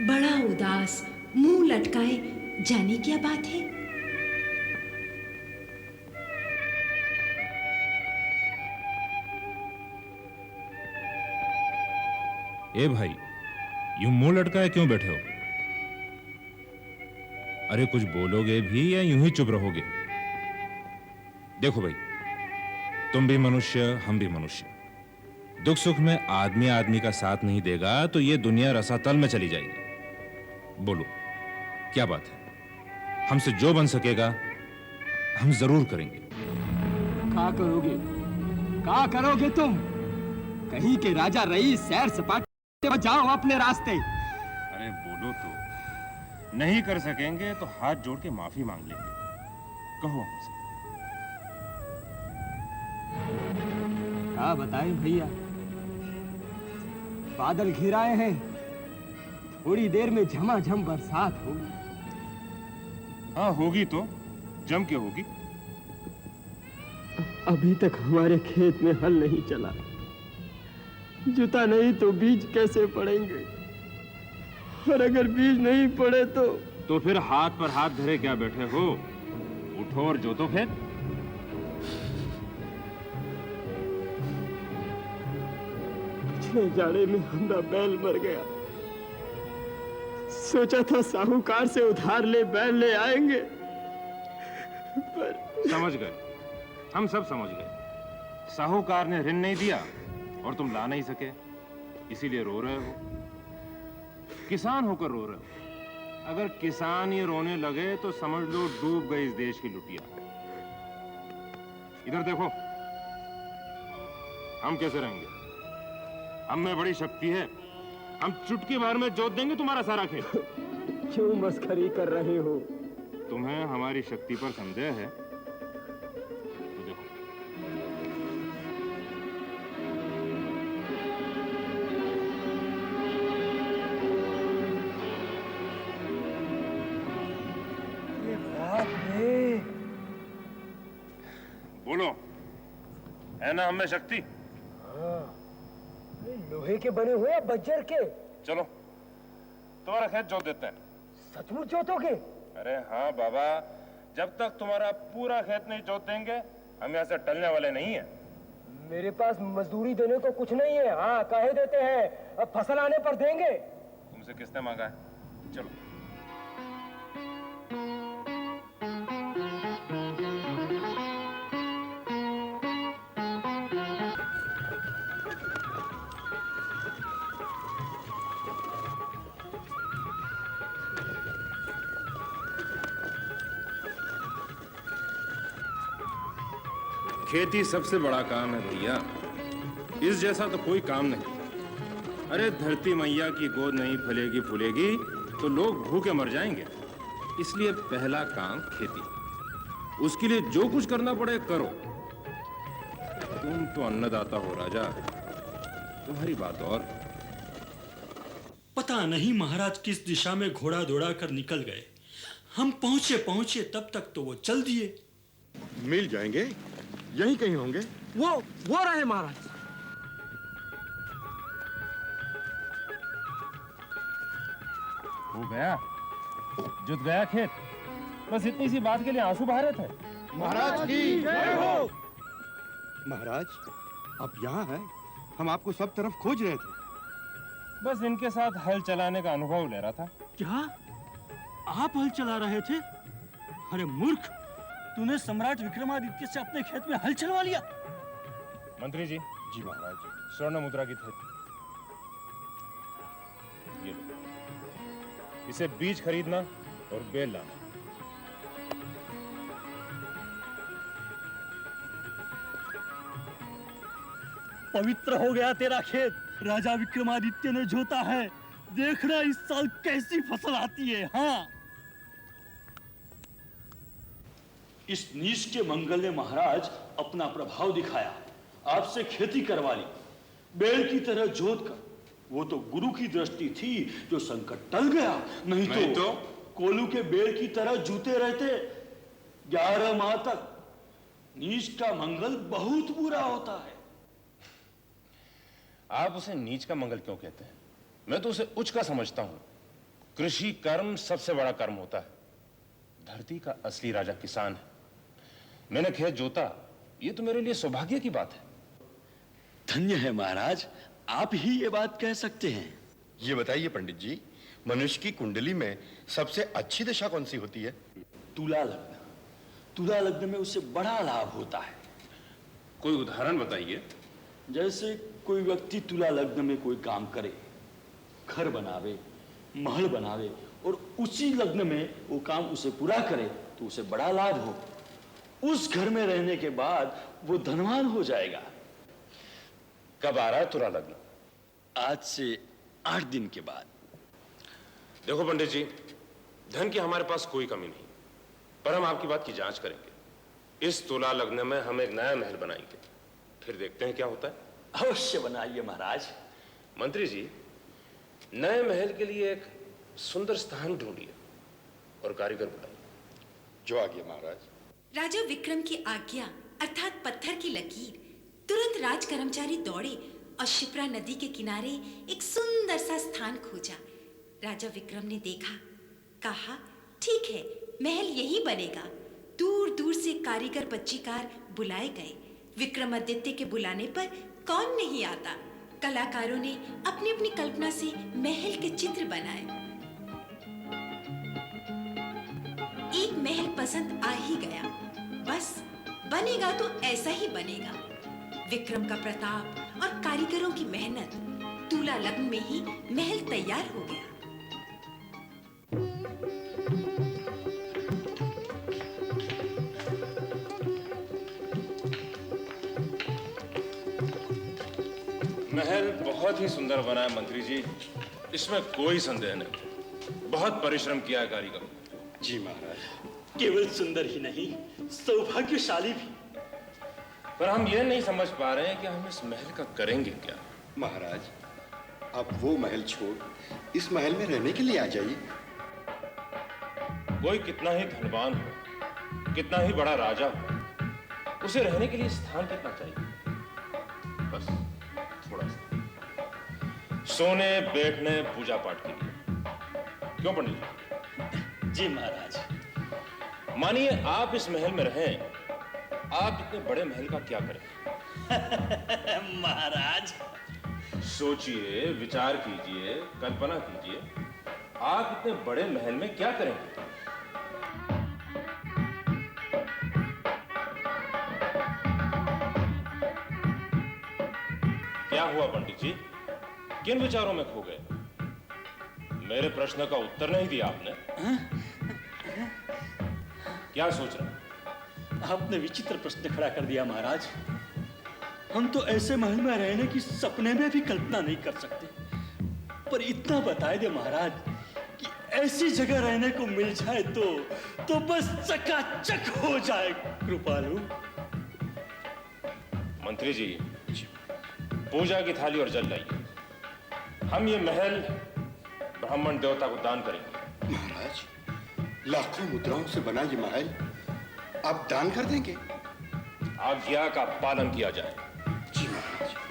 बड़ा उदास, मुंह लटकाए जाने क्या बात है। ए भाई, यूं मुंह लटकाए क्यों बैठे हो? अरे कुछ बोलोगे भी या यूं ही चुप रहोगे? देखो भाई, तुम भी मनुष्य, हम भी मनुष्य। दुख सुख में आदमी आदमी का साथ नहीं देगा तो ये दुनिया रसातल में चली जाएगी। बोलो, क्या बात है? हमसे जो बन सकेगा हम जरूर करेंगे। क्या करोगे? क्या करोगे तुम? कहीं के राजा रईस सैर सपाटे पर जाओ अपने रास्ते। अरे बोलो तो। नहीं कर सकेंगे तो हाथ जोड़ के माफी मांग लेंगे। कहो हमसे। क्या बताएं भैया, बादल घिराए हैं, थोड़ी देर में झमाझम बरसात होगी। हाँ होगी तो जम के होगी। अभी तक हमारे खेत में हल नहीं चला, जुता नहीं तो बीज कैसे पड़ेंगे? और अगर बीज नहीं पड़े तो फिर हाथ पर हाथ धरे क्या बैठे हो? उठो और जोतो खेत। पिछले जाड़े में हमारा बैल मर गया। सोचा था साहूकार से उधार ले बैल ले आएंगे, पर समझ गए, हम सब समझ गए। साहूकार ने ऋण नहीं दिया और तुम ला नहीं सके, इसीलिए रो रहे हो। किसान होकर रो रहे हो। अगर किसान ये रोने लगे तो समझ लो डूब गई इस देश की लुटिया। इधर देखो, हम कैसे रहेंगे? हम में बड़ी शक्ति है। हम चुटकी भर में जोत देंगे तुम्हारा सारा खेत। क्यों मस्खरी कर रहे हो? तुम्हें हमारी शक्ति पर संदेह है तो देखो। ये बात है। बोलो, है ना हमें शक्ति? लोहे के बने हुए या बज्जर के? चलो तुम्हारा खेत जोत देते हैं। सचमुच जोतोगे? अरे हाँ बाबा, जब तक तुम्हारा पूरा खेत नहीं जोत देंगे हम यहाँ से टलने वाले नहीं हैं। मेरे पास मजदूरी देने को कुछ नहीं है। हाँ कहे देते हैं, अब फसल आने पर देंगे। तुमसे किसने मांगा है? चलो। खेती सबसे बड़ा काम है भैया, इस जैसा तो कोई काम नहीं। अरे धरती मैया की गोद नहीं फलेगी फूलेगी तो लोग भूखे मर जाएंगे। इसलिए पहला काम खेती, उसके लिए जो कुछ करना पड़े करो। तुम तो अन्नदाता हो राजा, तुम्हारी बात और। पता नहीं महाराज किस दिशा में घोड़ा दौड़ा कर निकल गए। हम पहुंचे पहुंचे तब तक तो वो चल दिए। मिल जाएंगे, यहीं कहीं होंगे। वो रहे महाराज। हो गया, जुत गया खेत। बस इतनी सी बात के लिए आंसू बहा रहे थे। महाराज की जय हो। महाराज आप यहाँ हैं, हम आपको सब तरफ खोज रहे थे। बस इनके साथ हल चलाने का अनुभव ले रहा था। क्या आप हल चला रहे थे? अरे मूर्ख, तूने सम्राट विक्रमादित्य से अपने खेत में हल चलवा लिया। मंत्री जी। जी महाराज। स्वर्ण मुद्रा की थैली, ये लो। इसे बीज खरीदना और बेल लाना। पवित्र हो गया तेरा खेत। राजा विक्रमादित्य ने जोता है। देखना इस साल कैसी फसल आती है। हाँ, इस नीच के मंगल ने महाराज अपना प्रभाव दिखाया, आपसे खेती करवा ली। बैल की तरह जोत कर। वो तो गुरु की दृष्टि थी जो संकट टल गया, नहीं तो कोलू के बैल की तरह जूते रहते 11 माह तक। नीच का मंगल बहुत बुरा होता है। आप उसे नीच का मंगल क्यों कहते हैं? मैं तो उसे उच्च का समझता हूं। कृषि कर्म सबसे बड़ा कर्म होता है। धरती का असली राजा किसान है। मैंने खेत जोता, ये तो मेरे लिए सौभाग्य की बात है। धन्य है महाराज, आप ही ये बात कह सकते हैं। ये बताइए पंडित जी, मनुष्य की कुंडली में सबसे अच्छी दशा कौन सी होती है? तुला लग्न। तुला लग्न में उसे बड़ा लाभ होता है। कोई उदाहरण बताइए। जैसे कोई व्यक्ति तुला लग्न में कोई काम करे, घर बनावे, महल बनावे, और उसी लग्न में वो काम उसे पूरा करे तो उसे बड़ा लाभ हो। उस घर में रहने के बाद वो धनवान हो जाएगा। कब आ रहा है तुला लग्न? आज से 8 दिन के बाद। देखो पंडित जी, धन की हमारे पास कोई कमी नहीं, पर हम आपकी बात की जांच करेंगे। इस तुला लग्न में हम एक नया महल बनाएंगे, फिर देखते हैं क्या होता है। अवश्य बनाइए महाराज। मंत्री जी, नए महल के लिए एक सुंदर स्थान ढूंढिए और कारीगर बुलाइए। जो आ गया महाराज। राजा विक्रम की आज्ञा अर्थात पत्थर की लकीर। तुरंत राज कर्मचारी दौड़े और शिप्रा नदी के किनारे एक सुंदर सा स्थान खोजा। राजा विक्रम ने देखा, कहा, ठीक है, महल यही बनेगा। दूर दूर से कारीगर पच्चीकार बुलाए गए। विक्रमादित्य के बुलाने पर कौन नहीं आता। कलाकारों ने अपनी अपनी कल्पना से महल के चित्र बनाए। एक महल पसंद आ ही गया। बस बनेगा तो ऐसा ही बनेगा। विक्रम का प्रताप और कारीगरों की मेहनत, तुला लग्न में ही महल तैयार हो गया। महल बहुत ही सुंदर बना है मंत्री जी, इसमें कोई संदेह नहीं। बहुत परिश्रम किया है कारीगरों। जी महाराज। केवल सुंदर ही नहीं, सौभाग्यशाली भी। पर हम ये नहीं समझ पा रहे हैं कि हम इस महल का करेंगे क्या। महाराज, आप वो महल छोड़ इस महल में रहने के लिए आ जाइए। कोई कितना ही धनवान हो, कितना ही बड़ा राजा हो, उसे रहने के लिए स्थान कितना चाहिए? बस थोड़ा सा सोने, बैठने, पूजा पाठ के लिए। क्यों पंडित जी? जी महाराज। मानिए आप इस महल में रहें, आप इतने बड़े महल का क्या करें? महाराज सोचिए, विचार कीजिए, कल्पना कीजिए, आप इतने बड़े महल में क्या करेंगे? क्या हुआ पंडित जी, किन विचारों में खो गए? मेरे प्रश्न का उत्तर नहीं दिया आपने। क्या सोच रहे हैं? आपने विचित्र प्रश्न खड़ा कर दिया महाराज। हम तो ऐसे महल में रहने की सपने में भी कल्पना नहीं कर सकते। पर इतना बताए दे महाराज कि ऐसी जगह रहने को मिल जाए तो बस चकाचक हो जाए। कृपालु। मंत्री जी, पूजा की थाली और जल लाइए। हम ये महल ब्राह्मण देवता को दान करेंगे। महाराज, लाखों मुद्राओं से बना ये महल आप दान कर देंगे? आज्ञा का पालन किया जाए। जी महाराज।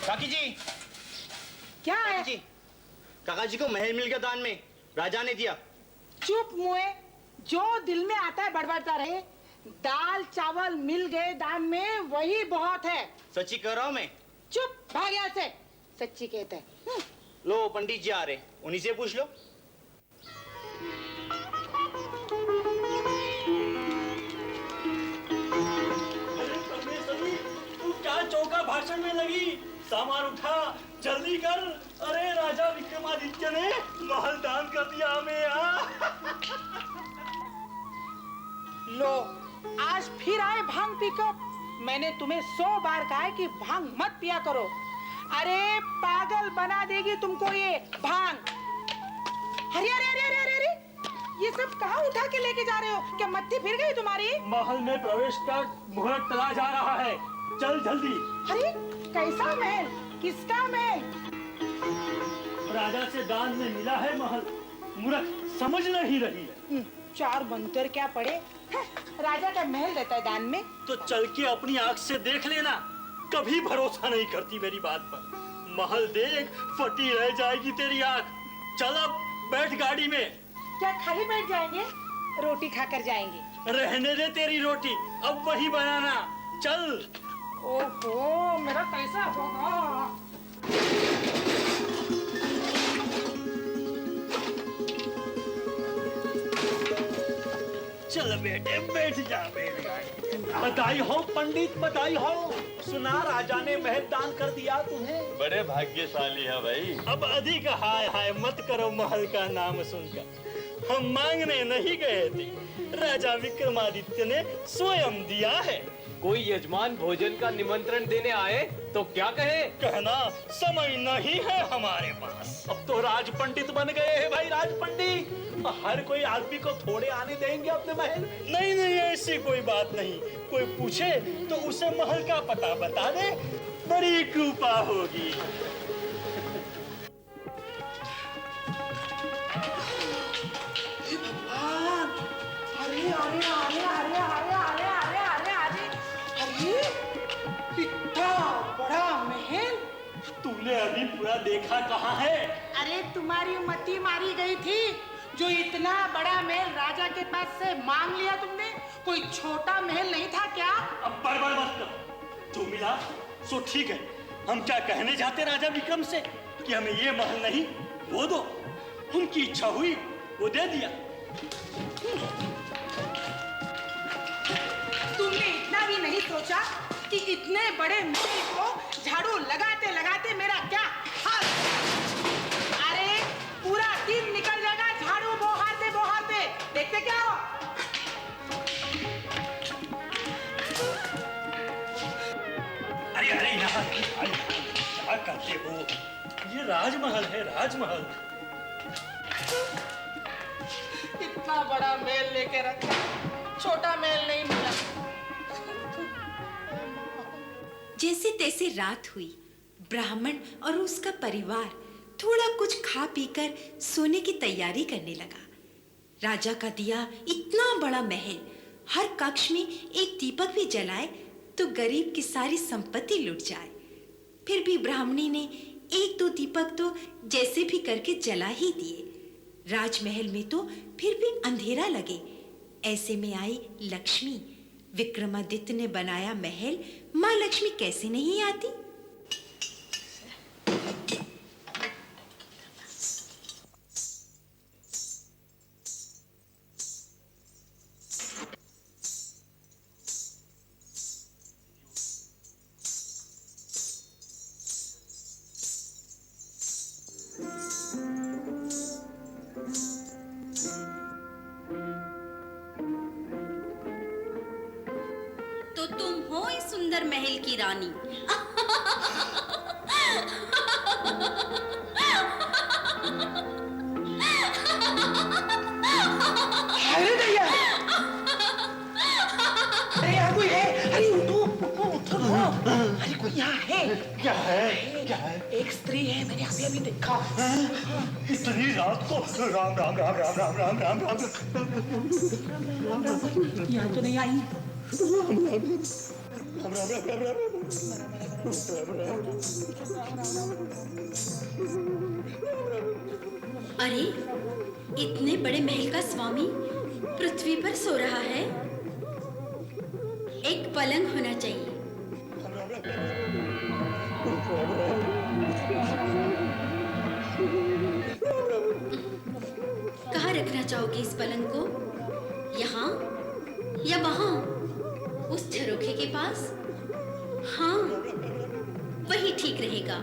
काकी जी, क्या है? काकी जी, काका जी को महल मिल गया दान में, राजा ने दिया। चुप मुए, जो दिल में आता है बड़बड़ता रहे। दाल चावल मिल गए दान में, वही बहुत है। सच्ची कह रहा हूं मैं। चुप, भाग यहाँ से। सच्ची कहते हैं। लो पंडित जी आ रहे, उन्हीं से पूछ लो। तू क्या चौका भाषण में लगी? सामान उठा, जल्दी कर। अरे राजा विक्रमादित्य ने महल दान कर दिया हमें। लो, आज फिर आए भांग पीकर। मैंने तुम्हें 100 बार कहा है कि भांग मत पिया करो। अरे पागल बना देगी तुमको ये भांग। अरे अरे अरे अरे अरे अरे, ये सब कहाँ उठा के लेके जा रहे हो? क्या मत्ती फिर गई तुम्हारी? महल में प्रवेश का मुहूर्त चला जा रहा है, चल जल्दी। अरे कैसा महल? किसका महल? राजा से दान में मिला है महल, मूर्ख समझ नहीं रही है। 4 मंतर क्या पड़े? राजा का महल रहता है दान में। तो चल के अपनी आंख से देख लेना। कभी भरोसा नहीं करती मेरी बात पर। महल देख, फटी रह जाएगी तेरी आंख। चल अब बैठ गाड़ी में। क्या खाली बैठ जाएंगे? रोटी खाकर जाएंगे। रहने दे तेरी रोटी, अब वही बनाना। चल। ओहो, मेरा कैसा होगा? चल बेटे बैठ जा बेटे। बधाई हो पंडित, बधाई हो। सुना राजा ने महल दान कर दिया तुम्हें। बड़े भाग्यशाली है भाई। अब अधिक हाय हाय मत करो महल का नाम सुनकर। हम मांगने नहीं गए थे, राजा विक्रमादित्य ने स्वयं दिया है। कोई यजमान भोजन का निमंत्रण देने आए तो क्या कहे? कहना समय नहीं है हमारे पास। अब तो राज पंडित बन गए हैं भाई, राज पंडित। हर कोई आदमी को थोड़े आने देंगे अपने महल में? नहीं नहीं, ऐसी कोई बात नहीं। कोई पूछे तो उसे महल का पता बता दे, बड़ी कृपा होगी। अरे अरे अरे अरे अरे अरे अरे अरे अरे अरे, इतना बड़ा महल तूने अभी पूरा देखा कहाँ है? अरे तुम्हारी मती मारी गई थी जो इतना बड़ा महल राजा के पास से मांग लिया तुमने। कोई छोटा महल नहीं था क्या? अब बड़बड़ मत कर। जो मिला सो ठीक है। हम क्या कहने जाते राजा विक्रम से कि हमें ये महल नहीं वो दो। उनकी इच्छा हुई वो दे दिया। तुमने इतना भी नहीं सोचा कि इतने बड़े महल को झाड़ू लगाते लगाते मेरा क्या हाल? अरे पूरा दिन निकल जाएगा झाड़ू बोहारते बोहारते। देखते क्या हो? अरे अरे यहाँ क्या करते हो? ये राजमहल है, राजमहल। इतना बड़ा महल लेके रखा, छोटा महल नहीं मिला। जैसे तैसे रात हुई। ब्राह्मण और उसका परिवार थोड़ा कुछ खा पीकर सोने की तैयारी करने लगा। राजा का दिया इतना बड़ा महल, हर कक्ष में एक दीपक भी जलाए तो गरीब की सारी संपत्ति लुट जाए। फिर भी ब्राह्मणी ने 1-2 दीपक तो जैसे भी करके जला ही दिए। राजमहल में तो फिर भी अंधेरा लगे। ऐसे में आई लक्ष्मी। विक्रमादित्य ने बनाया महल, माँ लक्ष्मी कैसे नहीं आती? तो तुम हो इस सुंदर महल की रानी। अरे दैया! अरे यहाँ कोई है? अरे उठो उठो। अरे कोई यहाँ है? क्या है? क्या है? एक स्त्री है, मैंने अभी अभी देखा। इतनी रात को राम राम राम राम राम राम राम राम। यहाँ तो नहीं आई। अरे इतने बड़े महल का स्वामी पृथ्वी पर सो रहा है। एक पलंग होना चाहिए। कहाँ रखना चाहोगे इस पलंग को? यहाँ या वहाँ, उस झरोखे के पास? हाँ, वही ठीक रहेगा।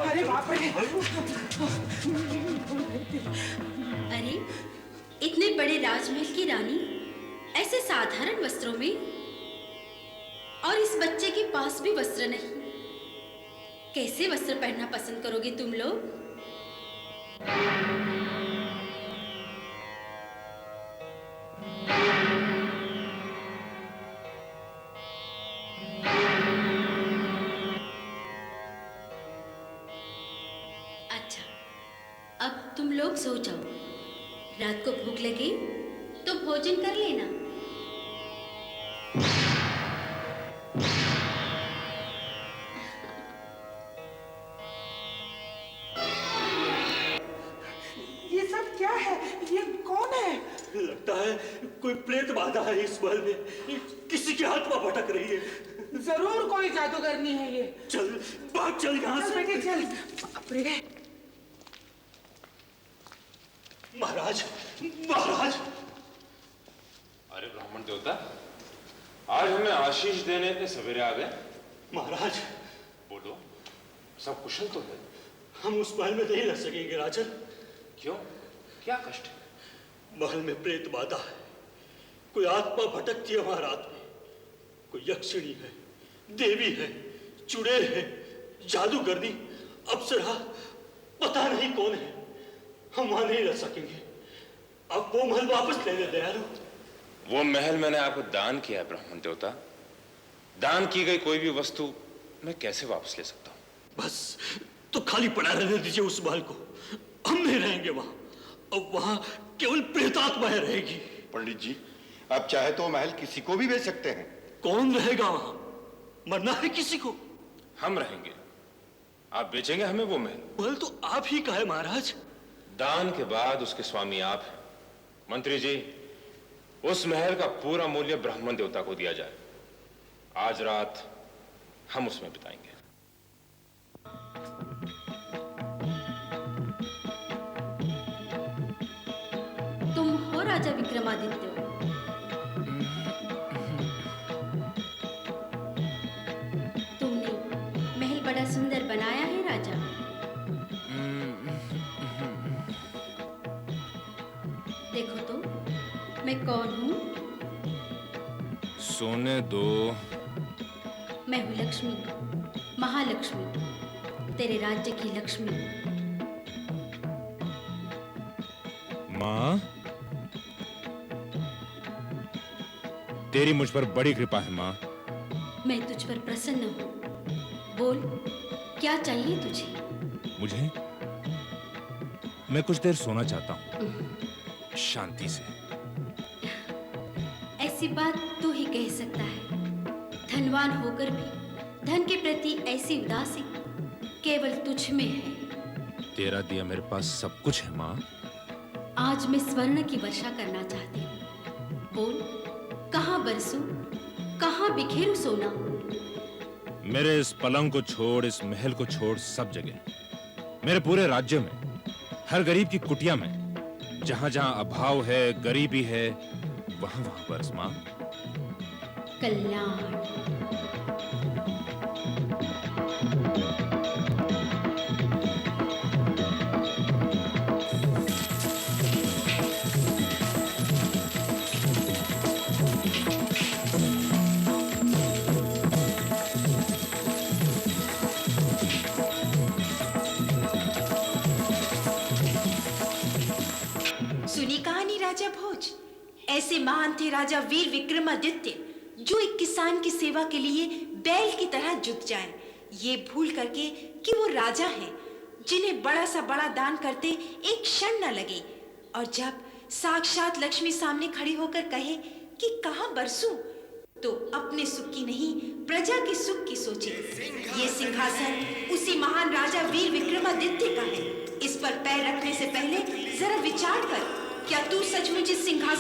अरे बाप रे! अरे इतने बड़े राजमहल की रानी ऐसे साधारण वस्त्रों में, और इस बच्चे के पास भी वस्त्र नहीं। कैसे वस्त्र पहनना पसंद करोगे तुम लोग? अच्छा, अब तुम लोग सो जाओ। रात को भूख लगे तो भोजन कर लेना। ये सब क्या है? ये कौन है? लगता है कोई प्रेत बाधा है इस महल में। किसी की आत्मा भटक रही है। जरूर कोई जादूगरनी है ये। चल भाग, चल यहाँ चल से। बेटे चल। बाप रे! महाराज, महाराज! अरे ब्राह्मण देवता, आज हमें आशीष देने के सवेरे आ गए। महाराज, बोलो, सब कुशल तो है? हम उस महल में नहीं रह सकेंगे राजन। क्यों? क्या कष्ट है? महल में प्रेत बाधा है। कोई आत्मा भटकती है वहां रात में। कोई यक्षिणी है, देवी है, चुड़ैल है, जादूगरनी, अप्सरा, पता नहीं कौन है। हम वहां नहीं रह सकेंगे। अब वो महल वापस ले ले दयालु। वो महल मैंने आपको दान किया है ब्राह्मण देवता। दान की गई कोई भी वस्तु मैं कैसे वापस ले सकता हूँ? बस तो खाली पड़ा रहने दीजिए उस महल को। हम नहीं रहेंगे वहां। अब वहां केवल प्रेतात्माएं रहेगी। पंडित जी, आप चाहे तो महल किसी को भी बेच सकते हैं। कौन रहेगा वहां? मरना है किसी को? हम रहेंगे। आप बेचेंगे हमें वो महल? महल तो आप ही का है महाराज। दान के बाद उसके स्वामी आप हैं। मंत्री जी, उस महल का पूरा मूल्य ब्राह्मण देवता को दिया जाए। आज रात हम उसमें बिताएंगे। तुम हो राजा विक्रमादित्य? तुमने महल बड़ा सुंदर बनाया है राजा। देखो तो मैं कौन हूँ? सोने दो। मैं हूँ लक्ष्मी, महालक्ष्मी, तेरे राज्य की लक्ष्मी। माँ, तेरी मुझ पर बड़ी कृपा है माँ। मैं तुझ पर प्रसन्न हूँ। बोल, क्या चाहिए तुझे? मुझे, मैं कुछ देर सोना चाहता हूँ, शांति से। ऐसी बात तू ही कह सकता है। धनवान होकर भी धन के प्रति ऐसी उदासी केवल तुझ में है। तेरा दिया मेरे पास सब कुछ है माँ। आज मैं स्वर्ण की वर्षा करना चाहती हूँ। बोल, कहाँ बरसूं, कहाँ बिखेरूं सोना? मेरे इस पलंग को छोड़, इस महल को छोड़, सब जगह, मेरे पूरे राज्य में, हर गरीब की कुटिया में, जहां जहां अभाव है, गरीबी है, वहां वहां बरस मां। कल्याण। सुनी कहानी राजा भोज? ऐसे महान थे राजा वीर विक्रमादित्य, जो एक किसान की सेवा के लिए बैल की तरह जुट जाए, ये भूल करके कि वो राजा हैं, जिन्हें बड़ा सा बड़ा दान करते एक क्षण न लगे। और जब साक्षात लक्ष्मी सामने खड़ी होकर कहे कि कहाँ बरसूं, तो अपने सुख की नहीं, प्रजा के सुख की सोचे। ये सिंहासन उसी महान राजा वीर विक्रमादित्य का है। इस पर पैर रखने से पहले जरा विचार कर, क्या तू सचमुच इस सिंहासन